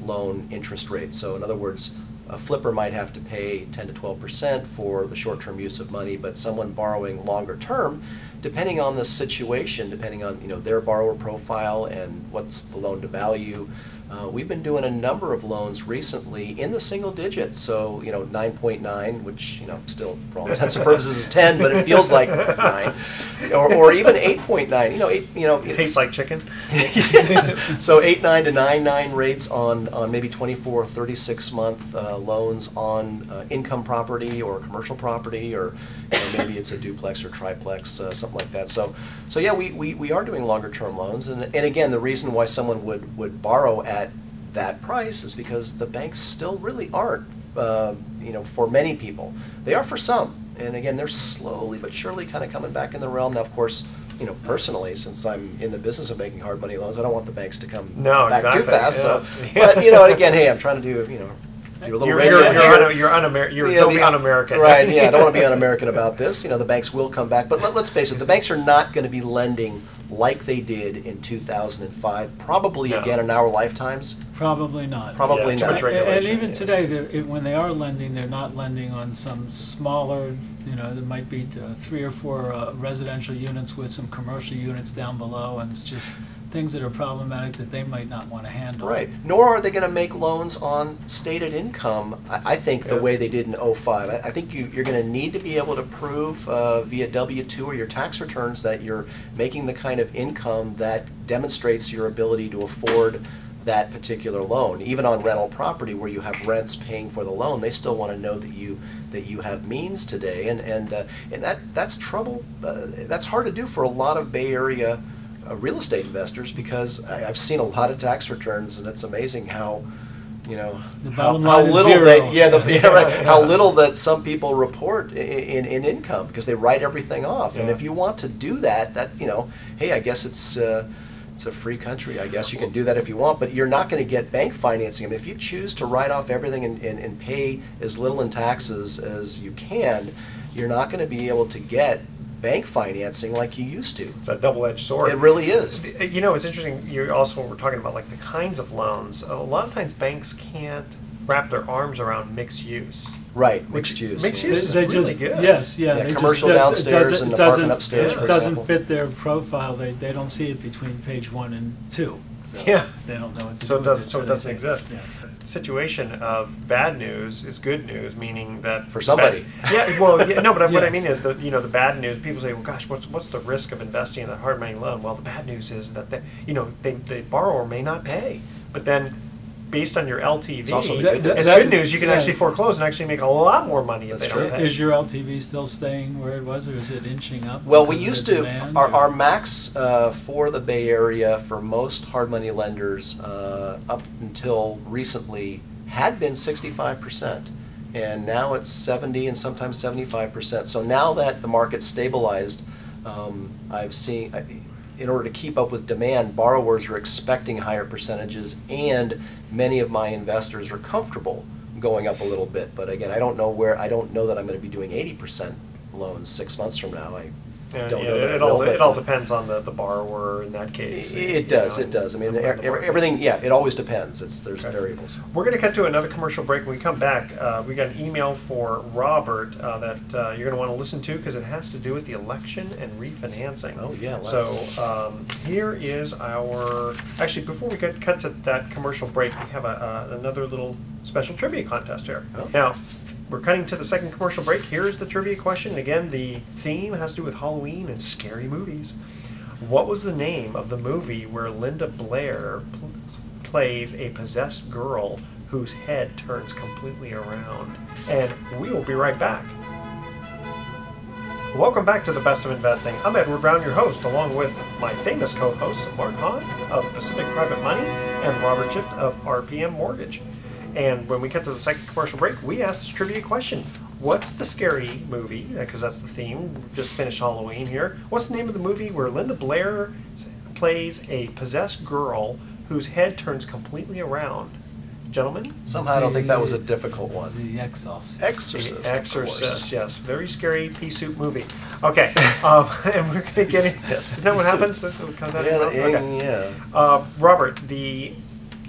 loan interest rate. So in other words, a flipper might have to pay 10 to 12% for the short-term use of money, but someone borrowing longer term, depending on the situation, depending on their borrower profile and what's the loan to value, we've been doing a number of loans recently in the single digits. So 9.9, which still for all intents and purposes is 10, but it feels like 9, or even 8.9. It tastes like chicken. So 8.9 to 9.9 rates on maybe 24 or 36 month loans on income property or commercial property, or maybe it's a duplex or triplex, something like that. So yeah, we are doing longer term loans, and again, the reason why someone would borrow at that price is because the banks still really aren't, for many people. They are for some, and again, they're slowly but surely kind of coming back in the realm. Now, of course, personally, since I'm in the business of making hard money loans, I don't want the banks to come back too fast. Yeah. So, but and again, hey, I'm trying to do a little radio here. You're be un-American. Right, yeah, I don't want to be un-American about this. The banks will come back. But let's face it, the banks are not going to be lending like they did in 2005, probably again in our lifetimes. Probably not. Probably not. And even today, when they are lending, they're not lending on some smaller, there might be 3 or 4 residential units with some commercial units down below, and it's just things that are problematic that they might not want to handle. Right. Nor are they going to make loans on stated income, I think, the way they did in '05. I think you're going to need to be able to prove via W-2 or your tax returns that you're making the kind of income that demonstrates your ability to afford that particular loan. Even on rental property where you have rents paying for the loan, they still want to know that you have means today, and that's trouble. That's hard to do for a lot of Bay Area real estate investors, because I've seen a lot of tax returns, and it's amazing how how little how little that some people report in income, because they write everything off. Yeah. And if you want to do that, hey, I guess it's a free country. I guess you can do that if you want, but you're not going to get bank financing. I mean, if you choose to write off everything and pay as little in taxes as you can, you're not going to be able to get bank financing like you used to. It's a double-edged sword. It really is. It's interesting. You also were talking about like the kinds of loans. A lot of times banks can't wrap their arms around mixed use. Right, mixed use. Mixed use is really good. Yes, yeah. Commercial downstairs and apartment upstairs, for example. It doesn't fit their profile. They don't see it between page 1 and 2. So yeah. They don't know what to do. So it doesn't exist. Yes. Situation of bad news is good news, meaning that for somebody. But what I mean is that the bad news. People say, well, gosh, what's the risk of investing in that hard money loan? Well, the bad news is that the borrower may not pay, but then, based on your LTV, it's good news. You can actually foreclose and actually make a lot more money if they don't pay. Is your LTV still staying where it was, or is it inching up? Well, we used to. Our max for the Bay Area for most hard money lenders up until recently had been 65%, and now it's 70 and sometimes 75%. So now that the market's stabilized, I've seen. In order to keep up with demand, borrowers are expecting higher percentages, and many of my investors are comfortable going up a little bit. But again, I don't know that I'm going to be doing 80% loans 6 months from now. It all depends on the borrower in that case. It does. I mean, everything. Yeah, it always depends. There's variables. We're going to cut to another commercial break. When we come back, we got an email for Robert that you're going to want to listen to, because it has to do with the election and refinancing. Oh yeah. So here is our. Actually, before we cut to that commercial break, we have another little special trivia contest here. Oh. Now, we're cutting to the second commercial break. Here's the trivia question. Again, the theme has to do with Halloween and scary movies. What was the name of the movie where Linda Blair plays a possessed girl whose head turns completely around? And we will be right back. Welcome back to The Best of Investing. I'm Edward Brown, your host, along with my famous co-hosts, Mark Hahn of Pacific Private Money and Robert Schiff of RPM Mortgage. And when we get to the second commercial break, we asked this trivia question. What's the scary movie, because that's the theme, just finished Halloween here. What's the name of the movie where Linda Blair plays a possessed girl whose head turns completely around? Gentlemen? Somehow I don't think that was a difficult one. The Exorcist. The Exorcist, yes. Very scary pea soup movie. Okay, and we're going to get in. Isn't that what happens? Yeah. Robert, the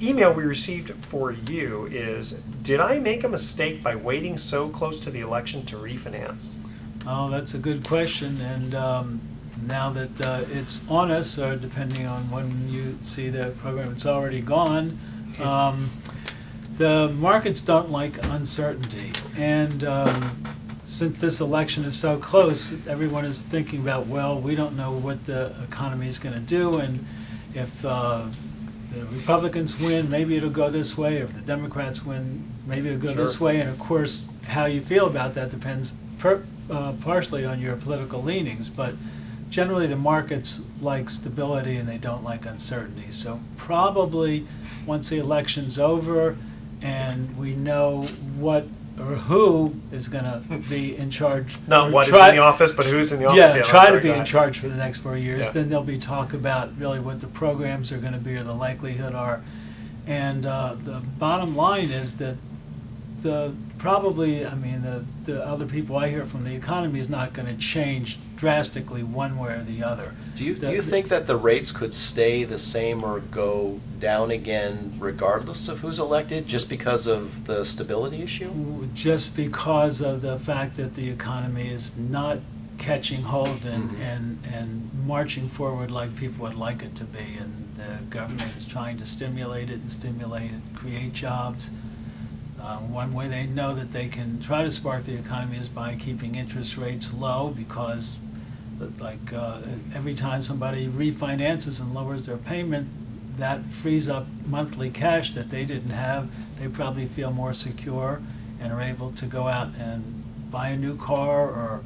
email we received for you is, did I make a mistake by waiting so close to the election to refinance? Oh, that's a good question, and now that it's on us, or depending on when you see the program, it's already gone. The markets don't like uncertainty, and since this election is so close, everyone is thinking about, well, we don't know what the economy is going to do, and if the Republicans win, maybe it'll go this way. If the Democrats win, maybe it'll go this way. And of course, how you feel about that depends partially on your political leanings. But generally, the markets like stability and they don't like uncertainty. So probably once the election's over and we know what or who is going to be in charge. Not what is in the office, but who's in the office. Yeah, try to be in charge for the next 4 years. Yeah. Then there'll be talk about really what the programs are going to be or the likelihood are. And the bottom line is that the other people I hear from, the economy is not going to change drastically one way or the other. Do you think that the rates could stay the same or go down again regardless of who's elected, just because of the stability issue? Just because of the fact that the economy is not catching hold and marching forward like people would like it to be, and the government is trying to stimulate it, create jobs. One way they know that they can try to spark the economy is by keeping interest rates low, because every time somebody refinances and lowers their payment, that frees up monthly cash that they didn't have. They probably feel more secure and are able to go out and buy a new car or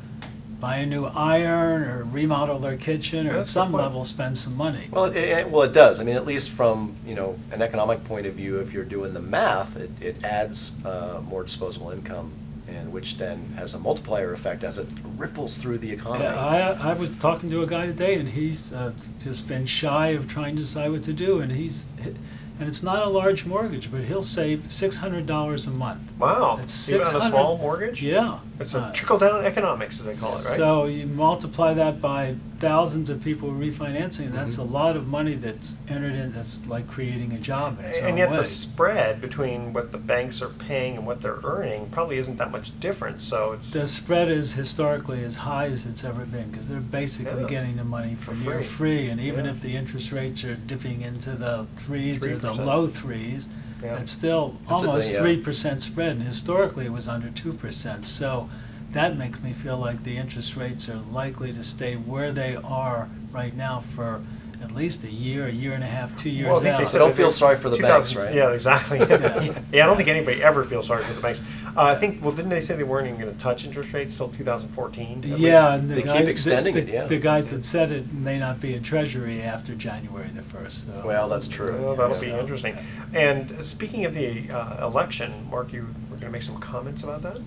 buy a new iron or remodel their kitchen, or at some level spend some money. Well, it does. I mean, at least from an economic point of view, if you're doing the math, it adds more disposable income, and which then has a multiplier effect as it ripples through the economy. Yeah, I was talking to a guy today, and he's just been shy of trying to decide what to do, and it's not a large mortgage, but he'll save $600 a month. Wow. That's even on a small mortgage? Yeah. It's a trickle-down economics, as they call it, right? So you multiply that by thousands of people refinancing, and that's a lot of money that's entered in, that's like creating a job in its own And yet way. the spread between what the banks are paying and what they're earning probably isn't that much different, so it's... The spread is historically as high as it's ever been, because they're basically getting the money for near free, and even if the interest rates are dipping into the threes or the low threes, it's still almost 3% spread, and historically it was under 2%. So that makes me feel like the interest rates are likely to stay where they are right now for at least a year and a half, 2 years Well, I think out. they So don't feel sorry for the banks, right? Yeah, exactly. Yeah, I don't think anybody ever feels sorry for the banks. I think, didn't they say they weren't even going to touch interest rates till 2014? Yeah, and They keep extending it, yeah. The guys that said it may not be in Treasury after January the 1st. So. Well, that's true. Well, that'll be interesting. And speaking of the election, Mark, you were going to make some comments about that?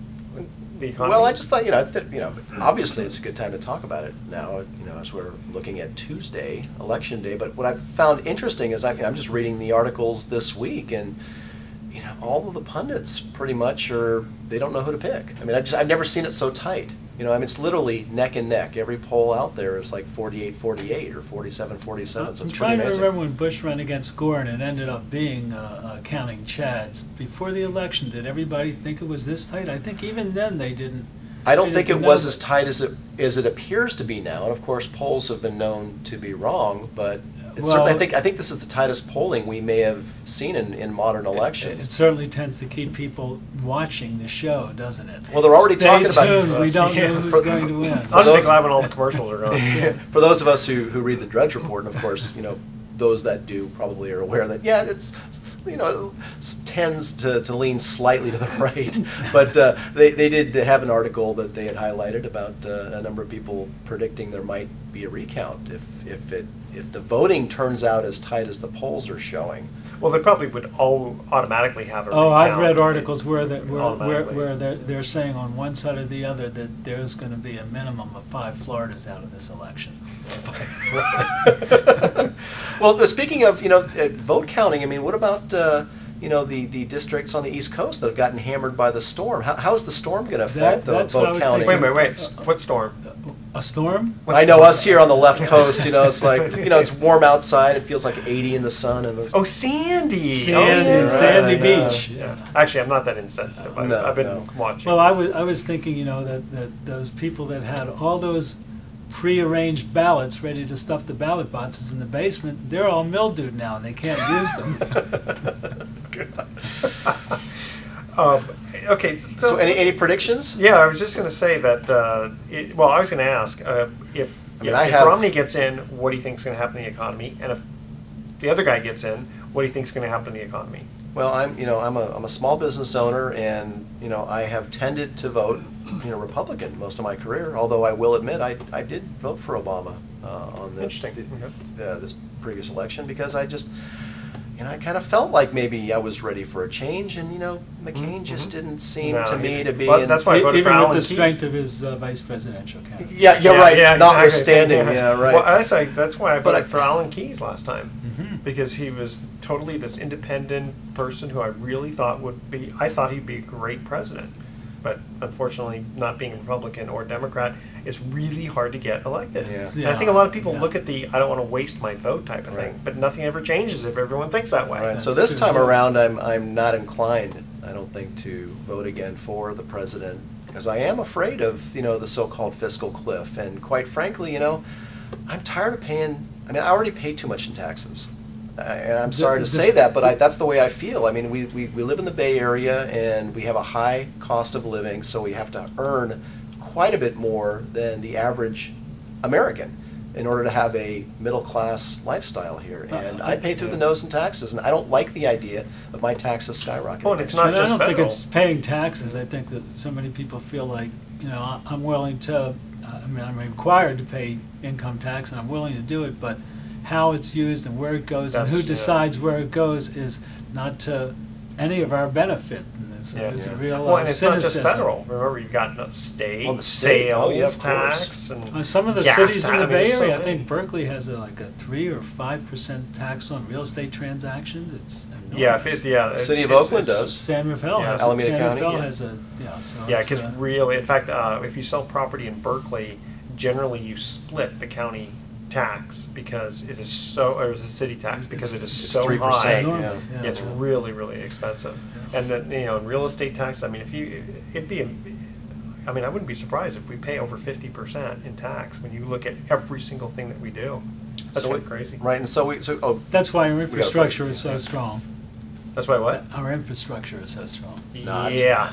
The economy? Well, I just thought, obviously it's a good time to talk about it now, as we're looking at Tuesday, Election Day. But what I found interesting is I'm just reading the articles this week, and all of the pundits pretty much they don't know who to pick. I mean, I've never seen it so tight. It's literally neck and neck. Every poll out there is like 48-48 or 47-47. So I'm it's trying pretty to amazing. remember when Bush ran against Gore and it ended up being counting Chads. Before the election, did everybody think it was this tight? I think even then they didn't. I don't think it was know. as tight as it appears to be now. And of course, polls have been known to be wrong, but certainly, I think this is the tightest polling we may have seen in modern elections. It certainly tends to keep people watching the show, doesn't it? Well, they're already Stay talking about tuned. We don't know who's going to win. I'll just be glad when all the commercials are gone. For those of us who read the Drudge Report, and of course, those that do probably are aware that, it tends to lean slightly to the right. But they did have an article that they had highlighted about a number of people predicting there might be a recount if the voting turns out as tight as the polls are showing. Well, they probably would all automatically have a Oh, recount. I've read articles where Automatically. they're saying on one side or the other that there's going to be a minimum of 5 Floridas out of this election. Well, speaking of vote counting, I mean, what about the districts on the East Coast that have gotten hammered by the storm? How is the storm going to affect the that's what I vote was counting? thinking. Wait. What storm? A storm? I know us here on the left coast, it's like, it's warm outside, it feels like 80 in the sun and Oh, Sandy. Sandy, Oh, yeah, Sandy right, yeah. Beach. Yeah. Actually, I'm not that insensitive. No, I've been no. watching. Well, I was thinking, that those people that had all those prearranged ballots ready to stuff the ballot boxes in the basement, they're all mildewed now and they can't use them. Okay. So any predictions? Yeah, I was just going to say that. I was going to ask if Romney gets in, what do you think is going to happen to the economy? And if the other guy gets in, what do you think is going to happen to the economy? Well, I'm a small business owner, and I have tended to vote Republican most of my career. Although I will admit I did vote for Obama on this previous election because I just I kind of felt like maybe I was ready for a change, and McCain just didn't seem to me to be. Well, that's why I voted for Even Alan with the Keyes. strength of his vice presidential candidate. Yeah, you're right. Yeah, Notwithstanding, exactly. yeah, right. Well, that's why I But voted for Alan Keyes last time, Mhm. because he was totally this independent person who I really thought I thought he'd be a great president. But unfortunately, not being a Republican or Democrat, it's really hard to get elected. Yeah. And I think a lot of people Yeah. look at the I don't want to waste my vote type of thing, Right. but nothing ever changes if everyone thinks that way. Right. So That's this true. time around, I'm not inclined, I don't think, to vote again for the president because I am afraid of the so-called fiscal cliff, and quite frankly, I'm tired of paying. I mean, I already pay too much in taxes. And I'm sorry to say that, but that's the way I feel. I mean, we live in the Bay Area, and we have a high cost of living, so we have to earn quite a bit more than the average American in order to have a middle-class lifestyle here. And I pay through the nose in taxes, and I don't like the idea of my taxes skyrocketing. Oh, and it's not And just I don't think federal. it's paying taxes. I think that so many people feel like, I'm willing to, I'm required to pay income tax and I'm willing to do it, but how it's used and where it goes and who That's- yeah. decides where it goes is not to any of our benefit. And there's a real Well, and it's not just cynicism. federal. Remember, you've got state, Well, the state, sales oh, yeah, of course. tax, and Some of the gas cities in tax. the I mean, Bay there's so Area, I many. think Berkeley has a 3 or 5% tax on real estate transactions. It's Yeah, enormous. The city of Oakland does. San Rafael Yeah. has Alameda San County, Rafael yeah. has a so Yeah, it's, because really, in fact, if you sell property in Berkeley, generally you split the county tax because it is so, or the city tax because it is It's so 3%, high. enormous, yeah. It's really, really expensive. And then, in real estate tax, I mean, I wouldn't be surprised if we pay over 50% in tax when you look at every single thing that we do. That's So kind of crazy. Right, and so That's why our break. infrastructure is so strong. That's why what? Our infrastructure is so strong. Not. Yeah.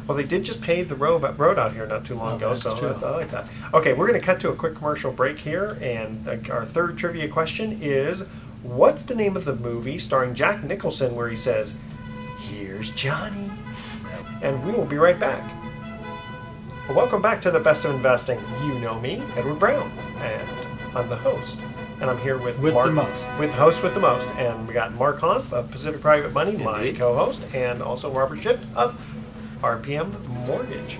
Well, they did just pave the road out here not too long Oh, ago, that's so true. I like that. Okay, we're going to cut to a quick commercial break here, and our third trivia question is, what's the name of the movie starring Jack Nicholson where he says, "Here's Johnny"? And we will be right back. Well, welcome back to the Best of Investing. You know me, Edward Brown, and I'm the host. And I'm here with With Mark, the most. with host with the most, and we got Mark Hanf of Pacific Private Money, my Indeed. co-host, and also Robert Schiff of RPM Mortgage.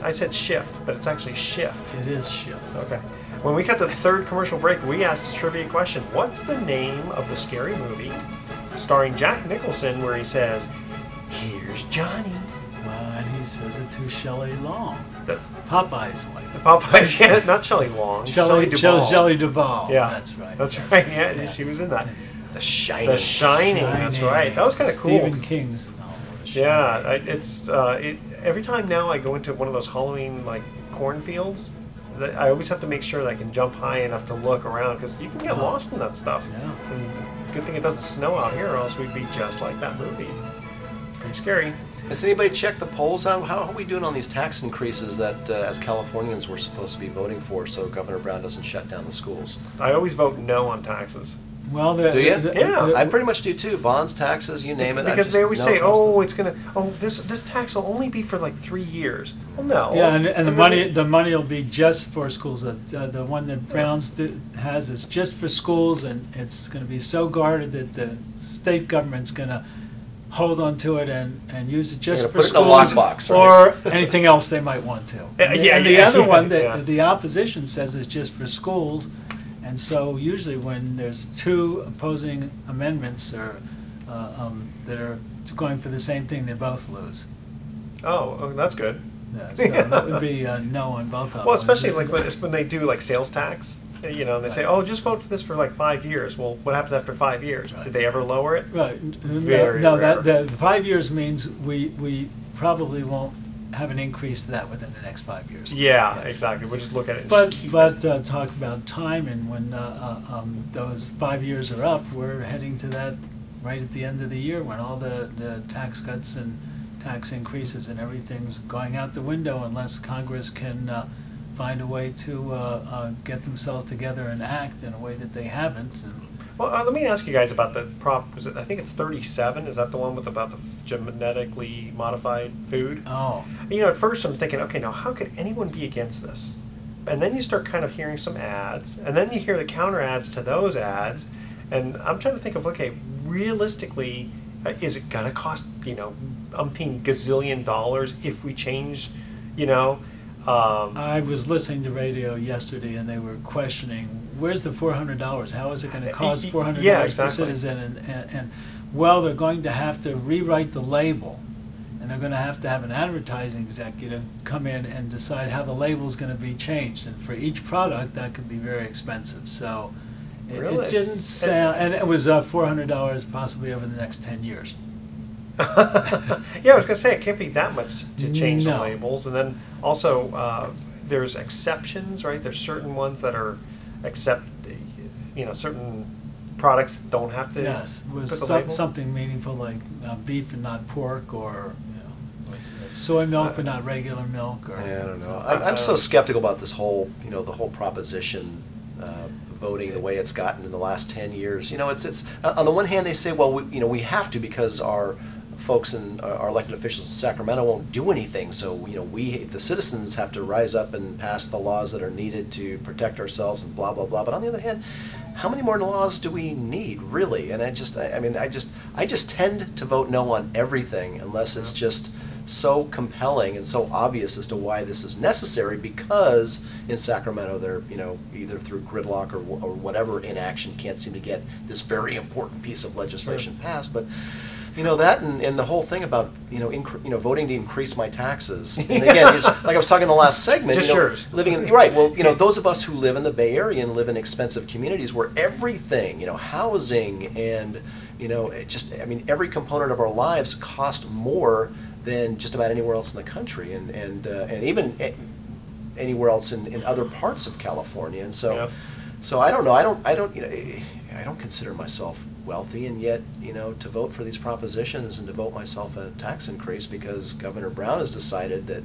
I said shift, but it's actually Schiff. It is shift. Okay. When we cut to the third commercial break, we asked this trivia question: what's the name of the scary movie starring Jack Nicholson where he says, "Here's Johnny"? And he says it to Shelley Long, That's Popeye's wife. Popeyes. Yeah, not Shelley Long. Shelley Duvall. Shelley Duvall. Yeah, That's right. That's right. Yeah, she was in that. The Shining. The Shining. That's right. That was kind of cool. Stephen King's novel. The Yeah, Shining. every time now I go into one of those Halloween cornfields, I always have to make sure that I can jump high enough to look around because you can get lost in that stuff. Yeah. And good thing it doesn't snow out here, or else we'd be just like that movie. Pretty scary. Has anybody checked the polls out? How are we doing on these tax increases that, as Californians, we're supposed to be voting for so Governor Brown doesn't shut down the schools? I always vote no on taxes. Well, Do you? Yeah. I pretty much do too. Bonds, taxes, you name it. Because they always no say, across "Oh, it's gonna. Oh, this tax will only be for 3 years." Well, no. Yeah, and the then money will be just for schools. The one that Brown's has is just for schools, and it's going to be so guarded that the state government's going to hold on to it and use it just They're for gonna put it in a schools lockbox, right? or anything else they might want to. Yeah, And the yeah, other yeah, one that yeah. the opposition says is just for schools, and so usually when there's two opposing amendments or that are going for the same thing, they both lose. Oh, that's good. Yeah, so that would be a no on both of them. Well, especially like when they do like sales tax, you know, and they say, oh, just vote for this for like 5 years. Well, what happens after 5 years? Right. Did they ever lower it? Right. Very No, rare. the 5 years means we probably won't have an increase to that within the next 5 years. Yeah, Yes. exactly. We'll just look at it and But just keep talked about time, and when those 5 years are up, we're heading to that right at the end of the year when all the tax cuts and tax increases and everything's going out the window unless Congress can find a way to get themselves together and act in a way that they haven't. And Well, let me ask you guys about the prop. Was it? I think it's 37. Is that the one with about the genetically modified food? oh, You know, at first I'm thinking, okay, now how could anyone be against this? And then you start kind of hearing some ads, and then you hear the counter ads to those ads, and I'm trying to think of, okay, realistically, is it gonna cost, you know, umpteen gazillion dollars if we change, you know? I was listening to radio yesterday, and they were questioning, where's the $400? How is it going to cost $400 Yeah, per exactly. citizen? And well, they're going to have to rewrite the label, and they're going to have an advertising executive come in and decide how the label's going to be changed. And for each product, that could be very expensive. So Really? it didn't sound, and it was $400 possibly over the next 10 years. Yeah, I was gonna say it can't be that much to change the No. labels, and then also there's exceptions, right? There's certain ones that are you know, certain products that don't have to Yes, it was put the label. something meaningful like beef and not pork, or soy milk but not regular milk, or Yeah, I don't know. I'm so skeptical about this whole, you know, the whole proposition voting the way it's gotten in the last 10 years. You know, it's on the one hand they say, well, we have to because our folks and our elected officials in Sacramento won't do anything. So, you know, the citizens have to rise up and pass the laws that are needed to protect ourselves and blah, blah, blah. But on the other hand, how many more laws do we need, really? And I just tend to vote no on everything unless it's just so compelling and so obvious as to why this is necessary, because in Sacramento they're, you know, either through gridlock or whatever inaction can't seem to get this very important piece of legislation passed. But you know, that and the whole thing about, you know, voting to increase my taxes. And again, like I was talking in the last segment, Just you know, yours. living in, right, well, you know, those of us who live in the Bay Area and live in expensive communities where everything, you know, housing and, you know, every component of our lives cost more than just about anywhere else in the country, and even anywhere else in other parts of California. And so, Yep. so I don't know. I don't, you know, I don't consider myself wealthy, and yet, you know, to vote for these propositions and to vote myself a tax increase because Governor Brown has decided that